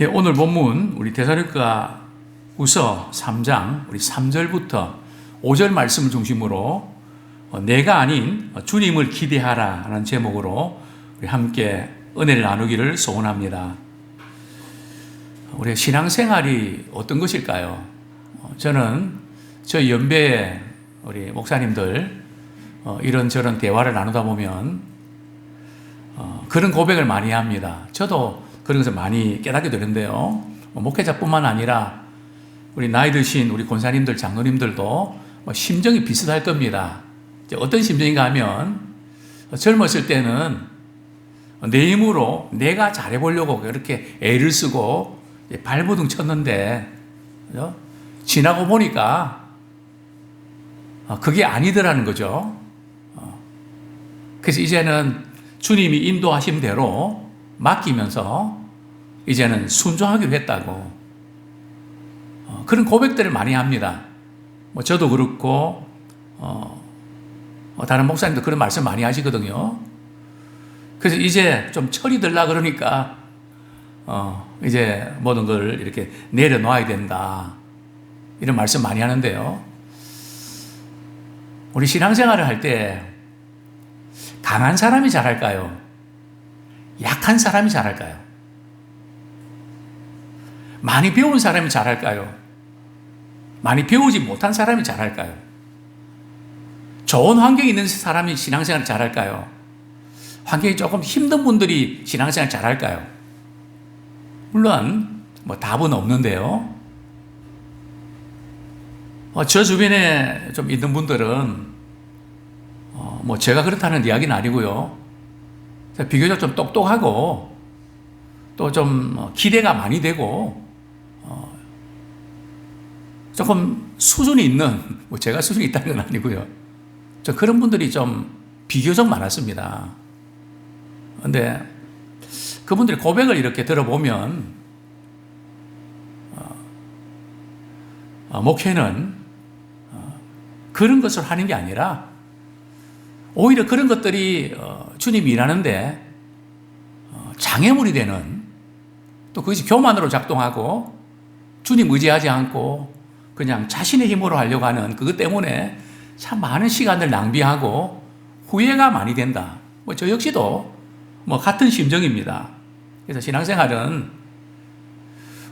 예, 오늘 본문 우리 데살로니가 우서 3장 우리 3절부터 5절 말씀을 중심으로 내가 아닌 주님을 기대하라 하는 제목으로 우리 함께 은혜를 나누기를 소원합니다. 우리 신앙생활이 어떤 것일까요? 저는 저희 연배의 우리 목사님들 이런저런 대화를 나누다 보면 그런 고백을 많이 합니다. 저도 그런 것을 많이 깨닫게 되는데요. 목회자뿐만 아니라 우리 나이 드신 우리 권사님들, 장로님들도 심정이 비슷할 겁니다. 어떤 심정인가 하면 젊었을 때는 내 힘으로 내가 잘해보려고 그렇게 애를 쓰고 발버둥 쳤는데 지나고 보니까 그게 아니더라는 거죠. 그래서 이제는 주님이 인도하신 대로 맡기면서 이제는 순종하기로 했다고 그런 고백들을 많이 합니다. 저도 그렇고 다른 목사님도 그런 말씀 많이 하시거든요. 그래서 이제 좀 철이 들라 그러니까 이제 모든 걸 이렇게 내려놓아야 된다 이런 말씀 많이 하는데요. 우리 신앙생활을 할 때 강한 사람이 잘할까요? 약한 사람이 잘할까요? 많이 배운 사람이 잘할까요? 많이 배우지 못한 사람이 잘할까요? 좋은 환경에 있는 사람이 신앙생활을 잘할까요? 환경이 조금 힘든 분들이 신앙생활을 잘할까요? 물론 답은 없는데요. 저 주변에 좀 있는 분들은 제가 그렇다는 이야기는 아니고요. 비교적 좀 똑똑하고 또 좀 기대가 많이 되고 조금 수준이 있는, 제가 수준이 있다는 건 아니고요. 그런 분들이 좀 비교적 많았습니다. 그런데 그분들의 고백을 이렇게 들어보면 목회는 그런 것을 하는 게 아니라 오히려 그런 것들이 주님이 일하는데 장애물이 되는, 또 그것이 교만으로 작동하고 주님 의지하지 않고 그냥 자신의 힘으로 하려고 하는 그것 때문에 참 많은 시간을 낭비하고 후회가 많이 된다. 저 역시도 같은 심정입니다. 그래서 신앙생활은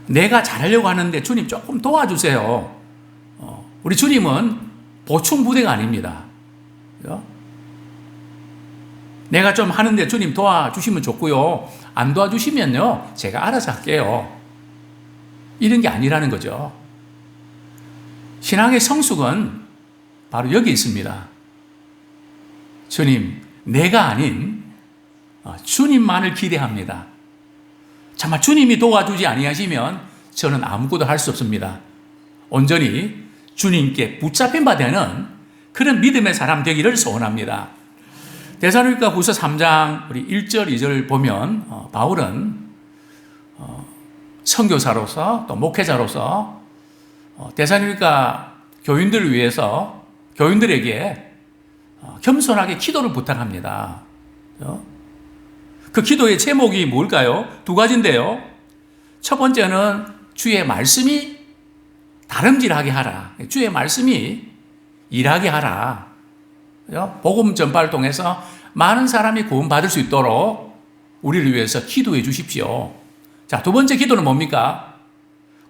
내가 잘하려고 하는데 주님 조금 도와주세요. 우리 주님은 보충 부대가 아닙니다. 그죠? 내가 좀 하는데 주님 도와주시면 좋고요. 안 도와주시면요, 제가 알아서 할게요. 이런 게 아니라는 거죠. 신앙의 성숙은 바로 여기 있습니다. 주님, 내가 아닌 주님만을 기대합니다. 정말 주님이 도와주지 아니하시면 저는 아무것도 할 수 없습니다. 온전히 주님께 붙잡힌 바 되는 그런 믿음의 사람 되기를 소원합니다. 데살로니가 후서 3장 우리 1절 2절 보면 바울은 선교사로서 또 목회자로서 데살로니가 교인들을 위해서 교인들에게 겸손하게 기도를 부탁합니다. 그 기도의 제목이 뭘까요? 두 가지인데요. 첫 번째는 주의 말씀이 다름질하게 하라. 주의 말씀이 일하게 하라. 복음 전파를 통해서 많은 사람이 구원받을 수 있도록 우리를 위해서 기도해 주십시오. 자, 두 번째 기도는 뭡니까?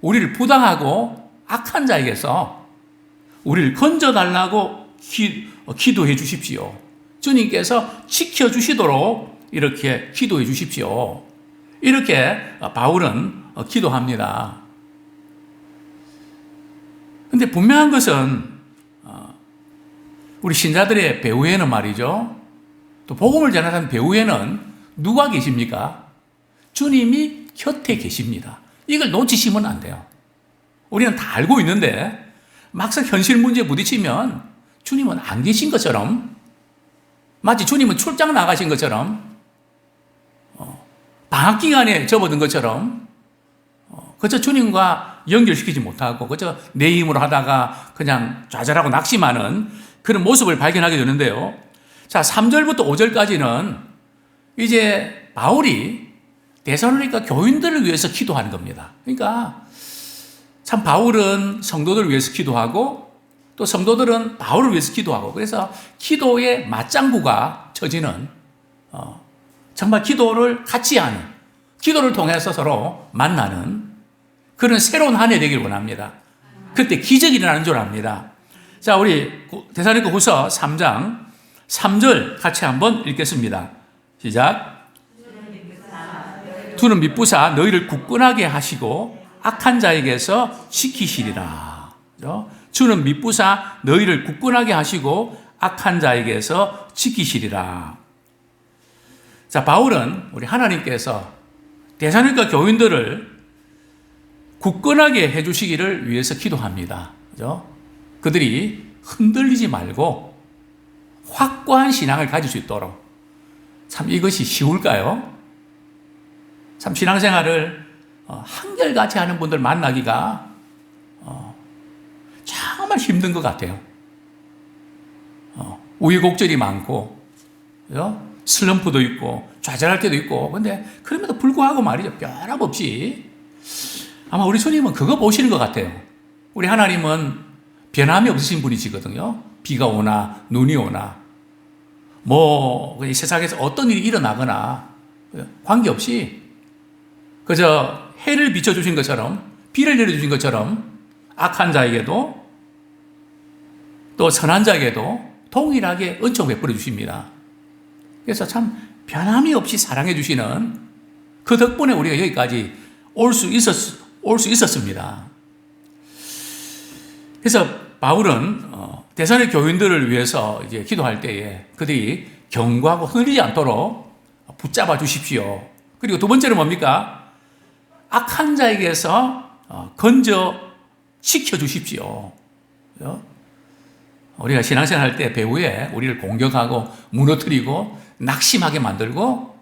우리를 부당하고 악한 자에게서 우리를 건져달라고 기도해 주십시오. 주님께서 지켜주시도록 이렇게 기도해 주십시오. 이렇게 바울은 기도합니다. 그런데 분명한 것은 우리 신자들의 배후에는 말이죠. 또 복음을 전하는 배후에는 누가 계십니까? 주님이 곁에 계십니다. 이걸 놓치시면 안 돼요. 우리는 다 알고 있는데 막상 현실 문제에 부딪히면 주님은 안 계신 것처럼, 마치 주님은 출장 나가신 것처럼, 방학 기간에 접어든 것처럼 그저 주님과 연결시키지 못하고 그저 내 힘으로 하다가 그냥 좌절하고 낙심하는 그런 모습을 발견하게 되는데요. 자, 3절부터 5절까지는 이제 바울이 데살로니가 교인들을 위해서 기도하는 겁니다. 그러니까 참 바울은 성도들을 위해서 기도하고 또 성도들은 바울을 위해서 기도하고 그래서 기도의 맞장구가 쳐지는 정말 기도를 같이 하는 기도를 통해서 서로 만나는 그런 새로운 한 해 되길 원합니다. 그때 기적이 일어나는 줄 압니다. 자, 우리 데살로니가 후서 3장 3절 같이 한번 읽겠습니다. 시작. 주는 미쁘사 너희를 굳건하게 하시고 악한 자에게서 지키시리라. 주는 미쁘사 너희를 굳건하게 하시고 악한 자에게서 지키시리라. 자, 바울은 우리 하나님께서 데살로니가 교인들을 굳건하게 해주시기를 위해서 기도합니다. 그죠? 그들이 흔들리지 말고 확고한 신앙을 가질 수 있도록. 참 이것이 쉬울까요? 참 신앙생활을 한결같이 하는 분들 만나기가 정말 힘든 것 같아요. 우여곡절이 많고 그죠? 슬럼프도 있고 좌절할 때도 있고 근데 그럼에도 불구하고 말이죠. 변함없이 아마 우리 주님은 그거 보시는 것 같아요. 우리 하나님은 변함이 없으신 분이시거든요. 비가 오나 눈이 오나 이 세상에서 어떤 일이 일어나거나 관계없이 그저 해를 비춰주신 것처럼 비를 내려주신 것처럼 악한 자에게도 또 선한 자에게도 동일하게 은총 베풀어 주십니다. 그래서 참 변함이 없이 사랑해 주시는 그 덕분에 우리가 여기까지 올 수 있었습니다. 그래서 바울은 데살로니가 교인들을 위해서 이제 기도할 때에 그들이 견고하고 흔들리지 않도록 붙잡아 주십시오. 그리고 두 번째는 뭡니까? 악한 자에게서 건져 지켜 주십시오. 우리가 신앙생활 할 때 배후에 우리를 공격하고 무너뜨리고 낙심하게 만들고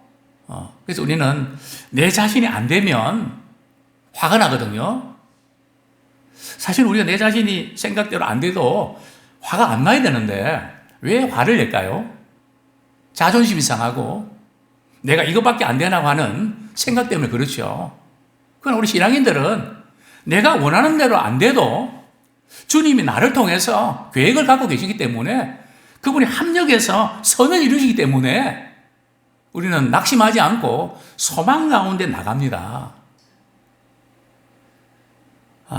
그래서 우리는 내 자신이 안 되면 화가 나거든요. 사실 우리가 내 자신이 생각대로 안 돼도 화가 안 나야 되는데 왜 화를 낼까요? 자존심이 상하고 내가 이것밖에 안 되나 하는 생각 때문에 그렇죠. 그러나 우리 신앙인들은 내가 원하는 대로 안 돼도 주님이 나를 통해서 계획을 갖고 계시기 때문에 그분이 합력해서 선을 이루시기 때문에 우리는 낙심하지 않고 소망 가운데 나갑니다.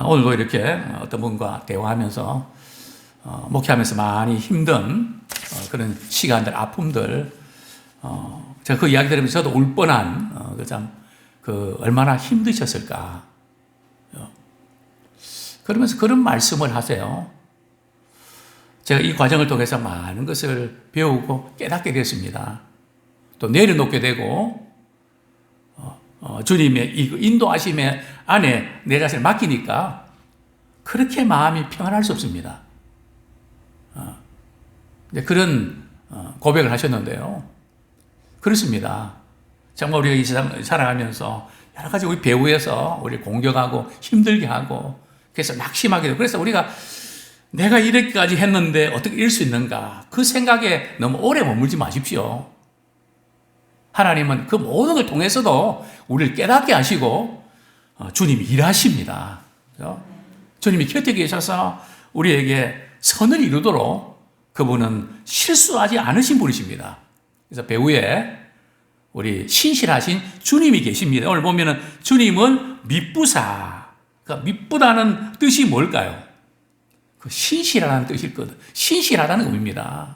오늘도 이렇게 어떤 분과 대화하면서 목회하면서 많이 힘든 그런 시간들, 아픔들 제가 그 이야기 들으면서 저도 울 뻔한 얼마나 힘드셨을까. 그러면서 그런 말씀을 하세요. 제가 이 과정을 통해서 많은 것을 배우고 깨닫게 됐습니다. 또 내려놓게 되고 주님의 이 인도하심의 안에 내 자신을 맡기니까 그렇게 마음이 평안할 수 없습니다. 그런 고백을 하셨는데요. 그렇습니다. 정말 우리가 이 세상 살아가면서 여러 가지 우리 배후에서 우리를 공격하고 힘들게 하고 그래서 낙심하게 되고 그래서 우리가 내가 이렇게까지 했는데 어떻게 이럴 수 있는가 그 생각에 너무 오래 머물지 마십시오. 하나님은 그 모든 걸 통해서도 우리를 깨닫게 하시고 주님이 일하십니다. 그렇죠? 주님이 곁에 계셔서 우리에게 선을 이루도록 그분은 실수하지 않으신 분이십니다. 그래서 배후에 우리 신실하신 주님이 계십니다. 오늘 보면은 주님은 미쁘사. 그러니까 미쁘다는 뜻이 뭘까요? 그 신실하다는 뜻이거든. 신실하다는 의미입니다.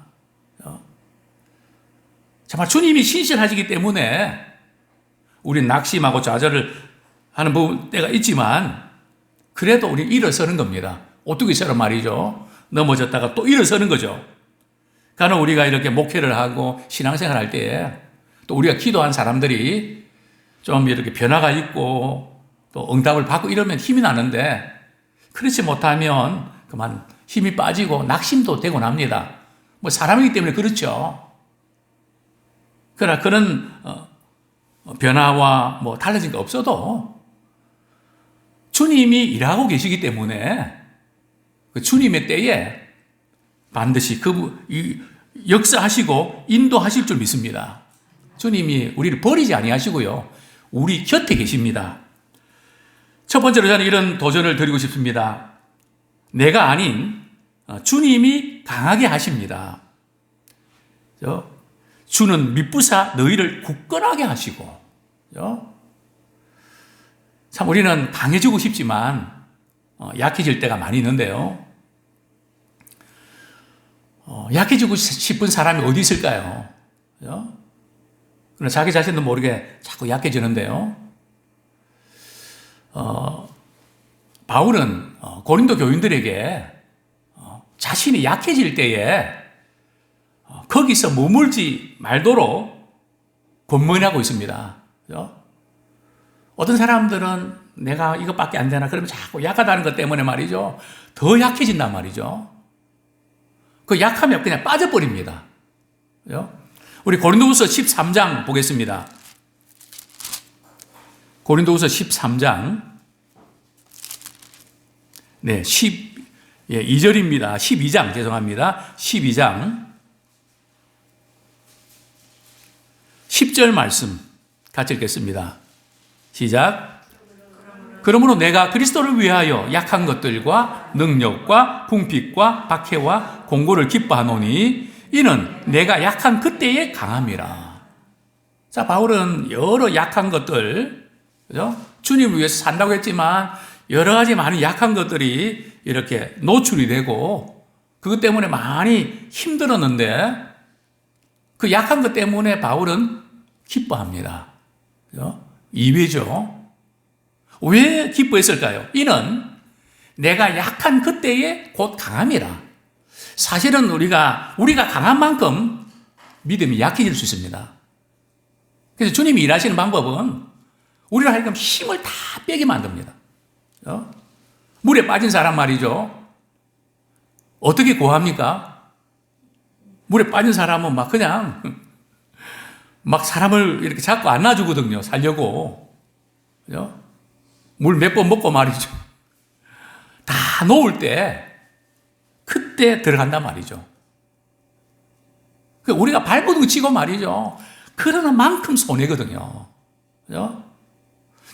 정말 주님이 신실하시기 때문에 우리는 낙심하고 좌절을 하는 부분 때가 있지만 그래도 우리는 일어서는 겁니다. 오뚜기처럼 말이죠. 넘어졌다가 또 일어서는 거죠. 가는 우리가 이렇게 목회를 하고 신앙생활 할 때에 또 우리가 기도한 사람들이 좀 이렇게 변화가 있고 또 응답을 받고 이러면 힘이 나는데 그렇지 못하면 그만 힘이 빠지고 낙심도 되고 납니다. 사람이기 때문에 그렇죠. 그러나 그런 변화와 달라진 게 없어도 주님이 일하고 계시기 때문에 그 주님의 때에 반드시 역사하시고 인도하실 줄 믿습니다. 주님이 우리를 버리지 아니하시고요. 우리 곁에 계십니다. 첫 번째로 저는 이런 도전을 드리고 싶습니다. 내가 아닌 주님이 강하게 하십니다. 주는 미쁘사 너희를 굳건하게 하시고. 참 우리는 강해지고 싶지만 약해질 때가 많이 있는데요. 약해지고 싶은 사람이 어디 있을까요? 그러나 자기 자신도 모르게 자꾸 약해지는데요. 바울은 고린도 교인들에게 자신이 약해질 때에 거기서 머물지 말도록 권면하고 있습니다. 어떤 사람들은 내가 이것밖에 안 되나 그러면 자꾸 약하다는 것 때문에 말이죠. 더 약해진단 말이죠. 그 약하면 그냥 빠져버립니다. 우리 고린도후서 13장 보겠습니다. 고린도후서 13장 2절입니다. 12장 죄송합니다. 12장 10절 말씀 같이 읽겠습니다. 시작. 그러므로 내가 그리스도를 위하여 약한 것들과 능력과 궁핍과 박해와 공고를 기뻐하노니 이는 내가 약한 그때에 강함이라. 자, 바울은 여러 약한 것들, 그죠? 주님을 위해서 산다고 했지만 여러 가지 많은 약한 것들이 이렇게 노출이 되고 그것 때문에 많이 힘들었는데 그 약한 것 때문에 바울은 기뻐합니다. 그죠? 2회죠. 왜 기뻐했을까요? 이는 내가 약한 그때에 곧 강함이라. 사실은 우리가 강한 만큼 믿음이 약해질 수 있습니다. 그래서 주님이 일하시는 방법은 우리를 하여금 힘을 다 빼게 만듭니다. 물에 빠진 사람 말이죠. 어떻게 구합니까? 물에 빠진 사람은 막 그냥 막 사람을 이렇게 잡고 안 놔주거든요. 살려고. 그죠? 물 몇 번 먹고 말이죠. 다 놓을 때 그때 들어간단 말이죠. 우리가 발버둥 치고 말이죠. 그러는 만큼 손해거든요. 그죠?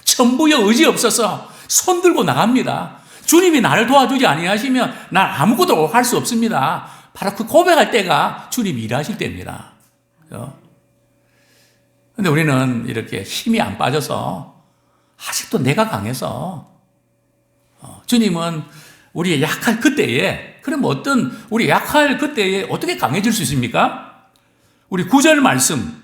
천부여 의지 없어서 손 들고 나갑니다. 주님이 나를 도와주지 아니하시면 난 아무것도 할 수 없습니다. 바로 그 고백할 때가 주님이 일하실 때입니다. 그런데 우리는 이렇게 힘이 안 빠져서 아직도 내가 강해서 주님은 우리의 약할 그때에 그럼 우리 약할 그때에 어떻게 강해질 수 있습니까? 우리 9절 말씀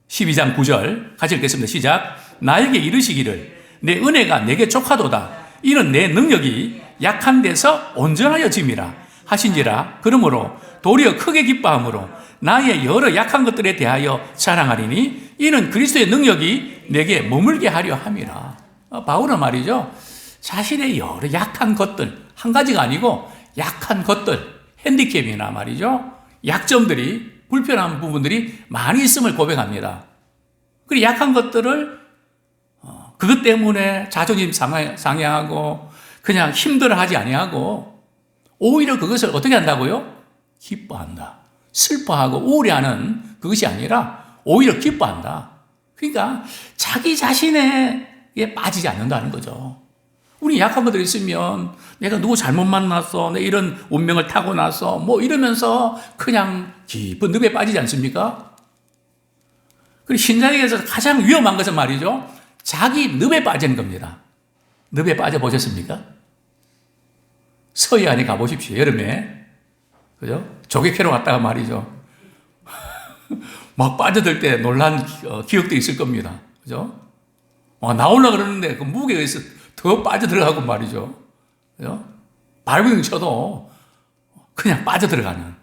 12장 9절 같이 읽겠습니다. 시작. 나에게 이르시기를 내 은혜가 내게 족하도다. 이는 내 능력이 약한 데서 온전하여 짐이라 하신지라. 그러므로 도리어 크게 기뻐함으로 나의 여러 약한 것들에 대하여 자랑하리니 이는 그리스도의 능력이 내게 머물게 하려 함이라. 바울은 말이죠. 자신의 여러 약한 것들, 한 가지가 아니고 약한 것들, 핸디캡이나 말이죠. 약점들이, 불편한 부분들이 많이 있음을 고백합니다. 그리고 약한 것들을 그것 때문에 자존심 상해하고 그냥 힘들어하지 아니하고 오히려 그것을 어떻게 한다고요? 기뻐한다. 슬퍼하고 우울해하는 그것이 아니라 오히려 기뻐한다. 그러니까 자기 자신에 빠지지 않는다는 거죠. 우리 약한 것들이 있으면 내가 누구 잘못 만났어, 내 이런 운명을 타고나서 뭐 이러면서 그냥 깊은 늪에 빠지지 않습니까? 그리고 신자에게서 가장 위험한 것은 말이죠. 자기 늪에 빠지는 겁니다. 늪에 빠져보셨습니까? 서해안에 가보십시오. 여름에. 그죠? 조개 캐러 갔다가 말이죠. 막 빠져들 때 놀란 기억도 있을 겁니다. 그죠? 나오려고 그러는데 그 무게에 의해서 더 빠져들어가고 말이죠. 그죠? 발버둥 쳐도 그냥 빠져들어가는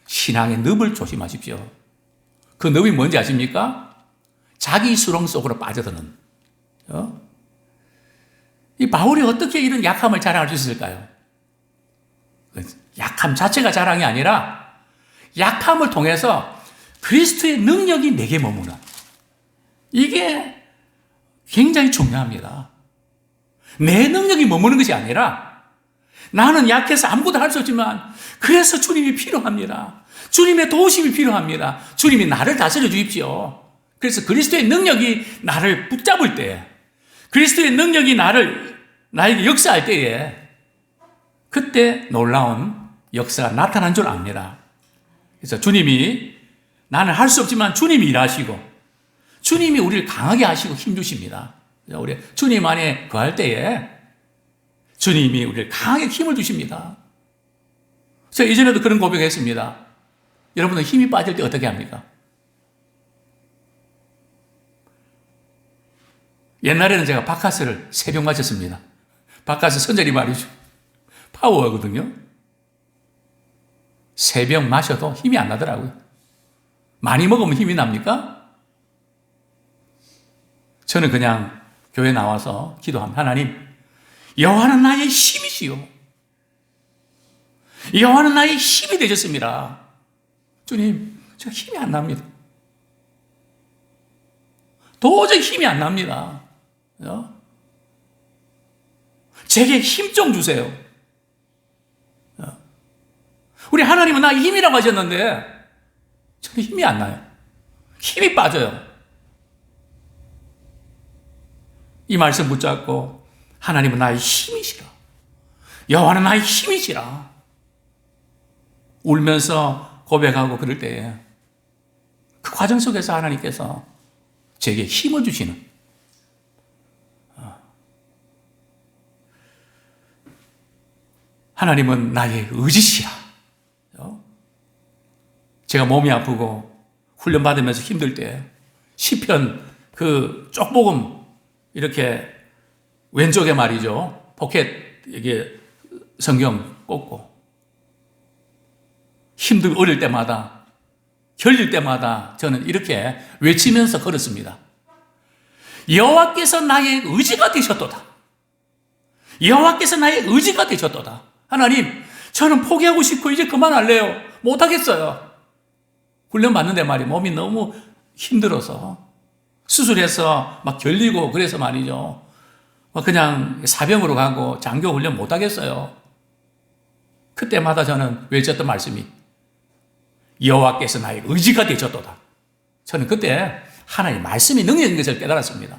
신앙의 늪을 조심하십시오. 그 늪이 뭔지 아십니까? 자기 수렁 속으로 빠져드는. 이 바울이 어떻게 이런 약함을 자랑할 수 있을까요? 약함 자체가 자랑이 아니라 약함을 통해서 그리스도의 능력이 내게 머무는 이게 굉장히 중요합니다. 내 능력이 머무는 것이 아니라 나는 약해서 아무것도 할 수 없지만 그래서 주님이 필요합니다. 주님의 도우심이 필요합니다. 주님이 나를 다스려 주십시오. 그래서 그리스도의 능력이 나를 붙잡을 때에, 그리스도의 능력이 나에게 역사할 때에, 그때 놀라운 역사가 나타난 줄 압니다. 그래서 주님이, 나는 할 수 없지만 주님이 일하시고, 주님이 우리를 강하게 하시고 힘주십니다. 우리 주님 안에 거할 때에 주님이 우리를 강하게 힘을 주십니다. 제가 이전에도 그런 고백했습니다. 여러분은 힘이 빠질 때 어떻게 합니까? 옛날에는 제가 바카스를 3병 마셨습니다. 바카스 선전이 말이죠. 파워거든요. 3병 마셔도 힘이 안 나더라고요. 많이 먹으면 힘이 납니까? 저는 그냥 교회 나와서 기도합니다. 하나님, 여호와는 나의 힘이시요. 여호와는 나의 힘이 되셨습니다. 주님, 저 힘이 안 납니다. 도저히 힘이 안 납니다. 제게 힘 좀 주세요. 우리 하나님은 나의 힘이라고 하셨는데 저는 힘이 안 나요. 힘이 빠져요. 이 말씀 붙잡고 하나님은 나의 힘이시라. 여호와는 나의 힘이시라. 울면서 고백하고 그럴 때에 그 과정 속에서 하나님께서 제게 힘을 주시는, 하나님은 나의 의지시라. 제가 몸이 아프고 훈련받으면서 힘들 때 시편 그 쪽복음 이렇게 왼쪽에 말이죠, 포켓 이게 성경 꽂고 어릴 때마다, 결릴 때마다 저는 이렇게 외치면서 걸었습니다. 여호와께서 나의 의지가 되셨도다. 여호와께서 나의 의지가 되셨도다. 하나님, 저는 포기하고 싶고 이제 그만할래요. 못하겠어요. 훈련 받는데 말이 몸이 너무 힘들어서 수술해서 막 결리고 그래서 말이죠. 그냥 사병으로 가고 장교 훈련 못하겠어요. 그때마다 저는 외쳤던 말씀이 여호와께서 나의 의지가 되셨도다. 저는 그때 하나님 말씀이 능력인 것을 깨달았습니다.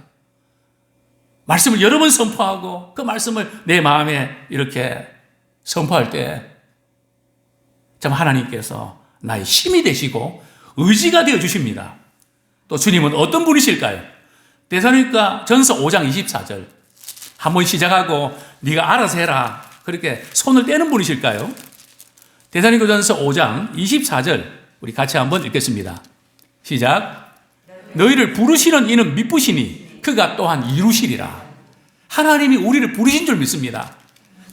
말씀을 여러 번 선포하고 그 말씀을 내 마음에 이렇게 선포할 때 참 하나님께서 나의 힘이 되시고 의지가 되어 주십니다. 또 주님은 어떤 분이실까요? 데살로니가 전서 5장 24절 한번 시작하고 네가 알아서 해라 그렇게 손을 떼는 분이실까요? 데살로니가 전서 5장 24절 우리 같이 한번 읽겠습니다. 시작. 너희를 부르시는 이는 미쁘시니 그가 또한 이루시리라. 하나님이 우리를 부르신 줄 믿습니다.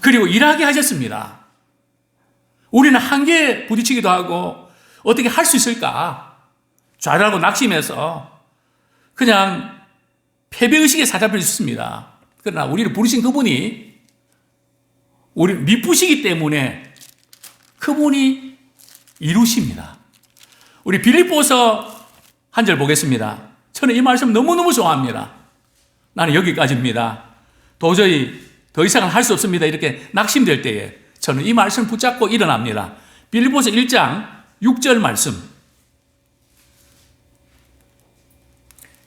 그리고 일하게 하셨습니다. 우리는 한계에 부딪히기도 하고 어떻게 할 수 있을까? 좌절하고 낙심해서 그냥 패배의식에 사잡혀 있습니다. 그러나 우리를 부르신 그분이 우리를 미쁘시기 때문에 그분이 이루십니다. 우리 빌립보서 한 절 보겠습니다. 저는 이 말씀 너무너무 좋아합니다. 나는 여기까지입니다. 도저히 더 이상은 할 수 없습니다. 이렇게 낙심될 때에 저는 이 말씀을 붙잡고 일어납니다. 빌립보서 1장 6절 말씀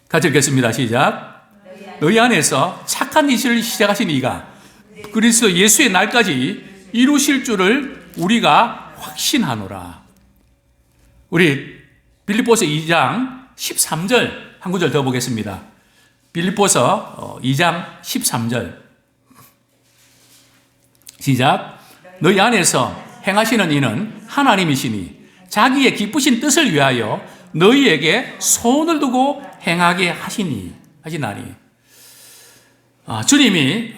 같이 읽겠습니다. 시작. 너희 안에서 착한 일을 시작하신 이가 그리스도 예수의 날까지 이루실 줄을 우리가 확신하노라. 우리 빌립보서 2장 13절 한 구절 더 보겠습니다. 빌립보서 2장 13절 시작. 너희 안에서 행하시는 이는 하나님이시니 자기의 기쁘신 뜻을 위하여 너희에게 손을 두고 행하게 하시나니. 주님이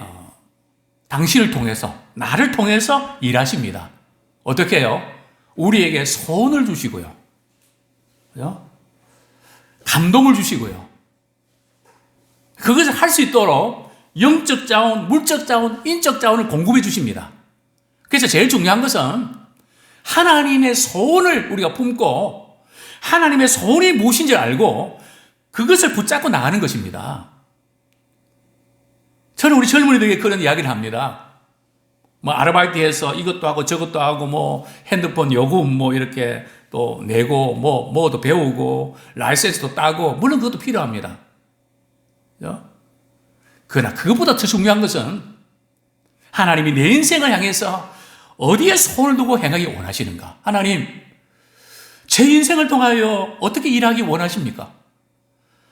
당신을 통해서 나를 통해서 일하십니다. 어떻게 해요? 우리에게 손을 주시고요. 그죠? 감동을 주시고요. 그것을 할 수 있도록 영적 자원, 물적 자원, 인적 자원을 공급해 주십니다. 그래서 제일 중요한 것은 하나님의 소원을 우리가 품고 하나님의 소원이 무엇인지 알고 그것을 붙잡고 나가는 것입니다. 저는 우리 젊은이들에게 그런 이야기를 합니다. 아르바이트해서 이것도 하고 저것도 하고 핸드폰 요금 이렇게 또 내고 뭐도 배우고 라이센스도 따고 물론 그것도 필요합니다. 그러나 그것보다 더 중요한 것은 하나님이 내 인생을 향해서 어디에 손을 두고 행하기 원하시는가? 하나님, 제 인생을 통하여 어떻게 일하기 원하십니까?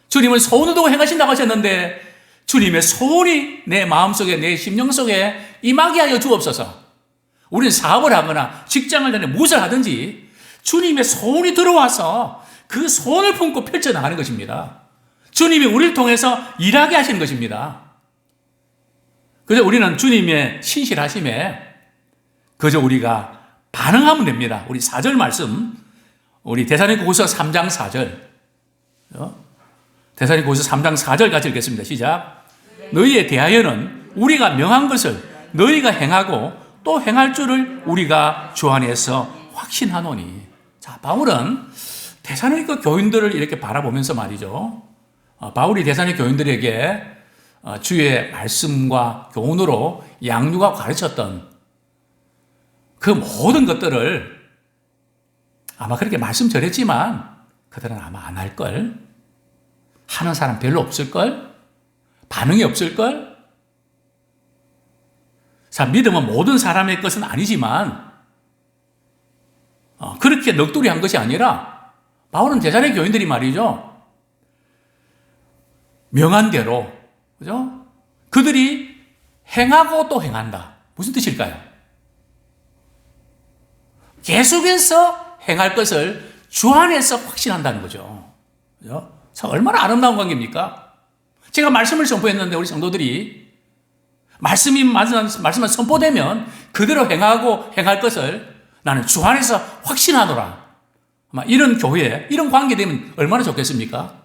주님은 손을 두고 행하신다고 하셨는데 주님의 손이 내 마음속에 내 심령 속에 임하게 하여 주옵소서. 우리는 사업을 하거나 직장을 다니며 무엇을 하든지 주님의 손이 들어와서 그 손을 품고 펼쳐나가는 것입니다. 주님이 우리를 통해서 일하게 하시는 것입니다. 그저 우리는 주님의 신실하심에 그저 우리가 반응하면 됩니다. 우리 4절 말씀, 우리 데살로니가후서 3장 4절. 데살로니가후서 3장 4절 같이 읽겠습니다. 시작. 너희에 대하여는 우리가 명한 것을 너희가 행하고 또 행할 줄을 우리가 주 안에서 확신하노니. 자, 바울은 데살로니가 교인들을 이렇게 바라보면서 말이죠. 바울이 데살로니가 교인들에게 주의 말씀과 교훈으로 양육하고 가르쳤던 그 모든 것들을 아마 그렇게 말씀 전했지만 그들은 아마 안 할걸? 하는 사람 별로 없을걸? 반응이 없을걸? 자, 믿음은 모든 사람의 것은 아니지만 그렇게 넋두리 한 것이 아니라 바울은 데살로니가 교인들이 말이죠. 명한 대로, 그죠? 그들이 행하고 또 행한다. 무슨 뜻일까요? 계속해서 행할 것을 주 안에서 확신한다는 거죠. 그죠? 참 얼마나 아름다운 관계입니까? 제가 말씀을 선포했는데 우리 성도들이 말씀만 선포되면 그대로 행하고 행할 것을 나는 주 안에서 확신하노라. 아마 이런 교회, 이런 관계 되면 얼마나 좋겠습니까?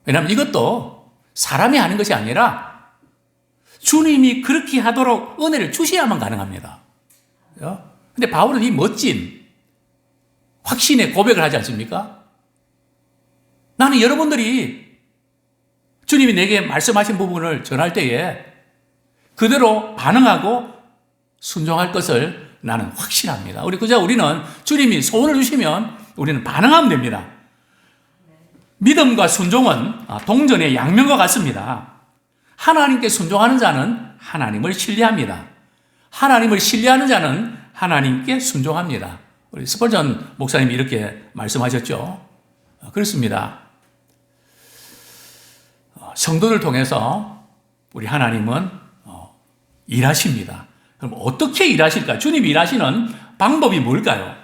왜냐하면 이것도 사람이 하는 것이 아니라 주님이 그렇게 하도록 은혜를 주셔야만 가능합니다. 그런데 바울은 이 멋진 확신의 고백을 하지 않습니까? 나는 여러분들이 주님이 내게 말씀하신 부분을 전할 때에 그대로 반응하고 순종할 것을 나는 확신합니다. 우리는 주님이 소원을 주시면 우리는 반응하면 됩니다. 믿음과 순종은 동전의 양면과 같습니다. 하나님께 순종하는 자는 하나님을 신뢰합니다. 하나님을 신뢰하는 자는 하나님께 순종합니다. 우리 스펄전 목사님이 이렇게 말씀하셨죠. 그렇습니다. 성도를 통해서 우리 하나님은 일하십니다. 그럼 어떻게 일하실까? 주님이 일하시는 방법이 뭘까요?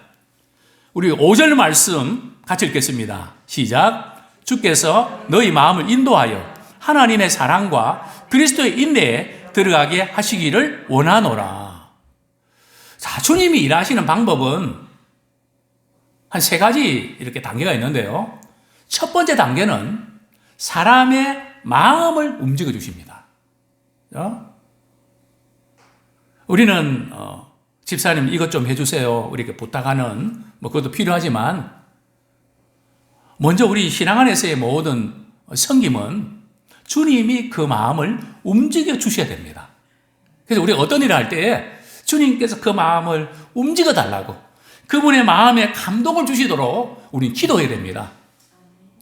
우리 5절 말씀 같이 읽겠습니다. 시작. 주께서 너희 마음을 인도하여 하나님의 사랑과 그리스도의 인내에 들어가게 하시기를 원하노라. 자, 주님이 일하시는 방법은 한 3가지 이렇게 단계가 있는데요. 첫 번째 단계는 사람의 마음을 움직여 주십니다. 우리는 집사님 이것 좀 해주세요. 이렇게 부탁하는 그것도 필요하지만 먼저 우리 신앙 안에서의 모든 섬김은 주님이 그 마음을 움직여 주셔야 됩니다. 그래서 우리가 어떤 일을 할 때에 주님께서 그 마음을 움직여 달라고 그분의 마음에 감동을 주시도록 우리는 기도해야 됩니다.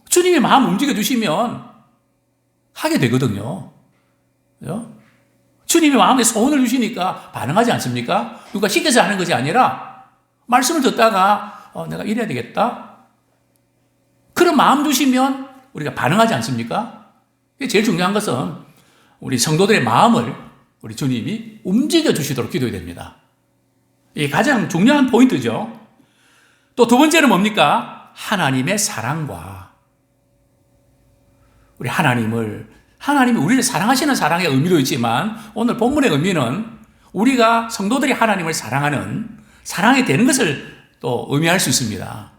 주님이 마음 움직여 주시면 하게 되거든요. 그죠? 주님이 마음에 소원을 주시니까 반응하지 않습니까? 누가 시켜서 하는 것이 아니라 말씀을 듣다가 내가 이래야 되겠다. 그런 마음 주시면 우리가 반응하지 않습니까? 제일 중요한 것은 우리 성도들의 마음을 우리 주님이 움직여 주시도록 기도해야 됩니다. 이게 가장 중요한 포인트죠. 또 두 번째는 뭡니까? 하나님의 사랑과 우리 하나님이 우리를 사랑하시는 사랑의 의미도 있지만 오늘 본문의 의미는 우리가 성도들이 하나님을 사랑하는 사랑이 되는 것을 또 의미할 수 있습니다.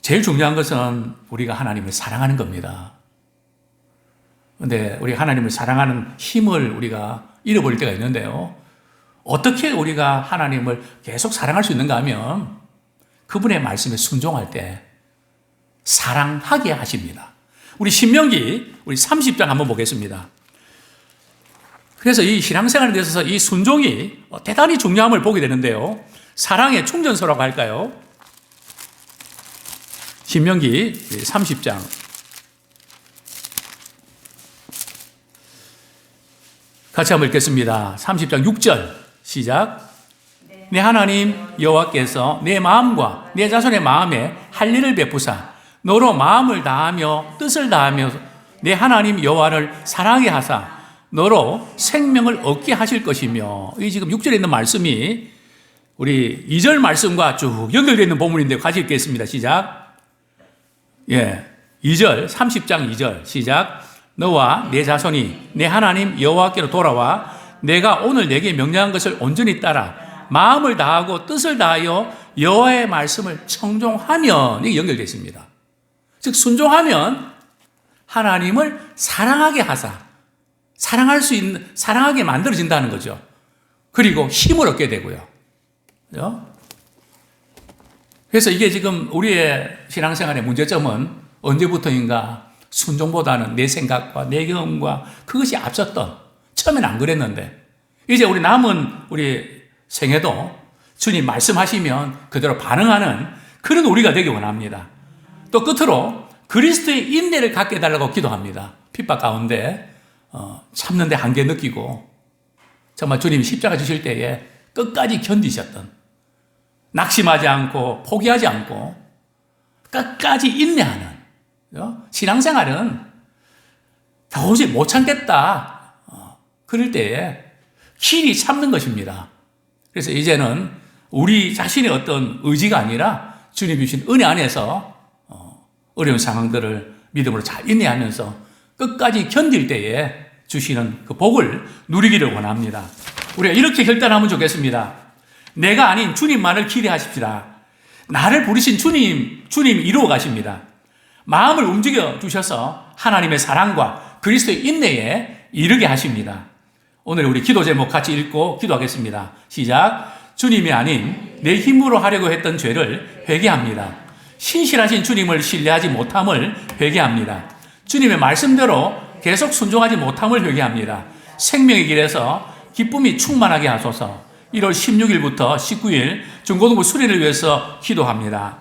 제일 중요한 것은 우리가 하나님을 사랑하는 겁니다. 그런데 우리 하나님을 사랑하는 힘을 우리가 잃어버릴 때가 있는데요. 어떻게 우리가 하나님을 계속 사랑할 수 있는가 하면 그분의 말씀에 순종할 때 사랑하게 하십니다. 우리 신명기 우리 30장 한번 보겠습니다. 그래서 이 신앙생활에 대해서 이 순종이 대단히 중요함을 보게 되는데요. 사랑의 충전소라고 할까요? 신명기 30장. 같이 한번 읽겠습니다. 30장 6절 시작. 내 하나님 여호와께서 내 마음과 내 자손의 마음에 할 일을 베푸사 너로 마음을 다하며 뜻을 다하며 내 하나님 여호와를 사랑하게 하사 너로 생명을 얻게 하실 것이며, 이 지금 6절에 있는 말씀이 우리 2절 말씀과 쭉 연결되어 있는 본문인데 같이 읽겠습니다. 시작. 2절 30장 2절 시작. 너와 내 자손이 내 하나님 여호와께로 돌아와 내가 오늘 내게 명령한 것을 온전히 따라 마음을 다하고 뜻을 다하여 여호와의 말씀을 청종하면, 이게 연결되어 있습니다. 즉 순종하면 하나님을 사랑하게 하사 사랑할 수 있는, 사랑하게 만들어진다는 거죠. 그리고 힘을 얻게 되고요. 그죠? 그래서 이게 지금 우리의 신앙생활의 문제점은 언제부터인가 순종보다는 내 생각과 내 경험과 그것이 앞섰던, 처음엔 안 그랬는데 이제 우리 남은 우리 생애도 주님 말씀하시면 그대로 반응하는 그런 우리가 되기 원합니다. 또 끝으로 그리스도의 인내를 갖게 해달라고 기도합니다. 핍박 가운데 참는데 한계 느끼고 정말 주님이 십자가 주실 때에 끝까지 견디셨던, 낙심하지 않고 포기하지 않고 끝까지 인내하는 신앙생활은 도저히 못 참겠다 그럴 때에 길이 참는 것입니다. 그래서 이제는 우리 자신의 어떤 의지가 아니라 주님 주신 은혜 안에서 어려운 상황들을 믿음으로 잘 인내하면서 끝까지 견딜 때에 주시는 그 복을 누리기를 원합니다. 우리가 이렇게 결단하면 좋겠습니다. 내가 아닌 주님만을 기대하십시다. 나를 부르신 주님이 이루어 가십니다. 마음을 움직여 주셔서 하나님의 사랑과 그리스도의 인내에 이르게 하십니다. 오늘 우리 기도 제목 같이 읽고 기도하겠습니다. 시작. 주님이 아닌 내 힘으로 하려고 했던 죄를 회개합니다. 신실하신 주님을 신뢰하지 못함을 회개합니다. 주님의 말씀대로 계속 순종하지 못함을 회개합니다. 생명의 길에서 기쁨이 충만하게 하소서. 1월 16일부터 19일 중고등부 수련을 위해서 기도합니다.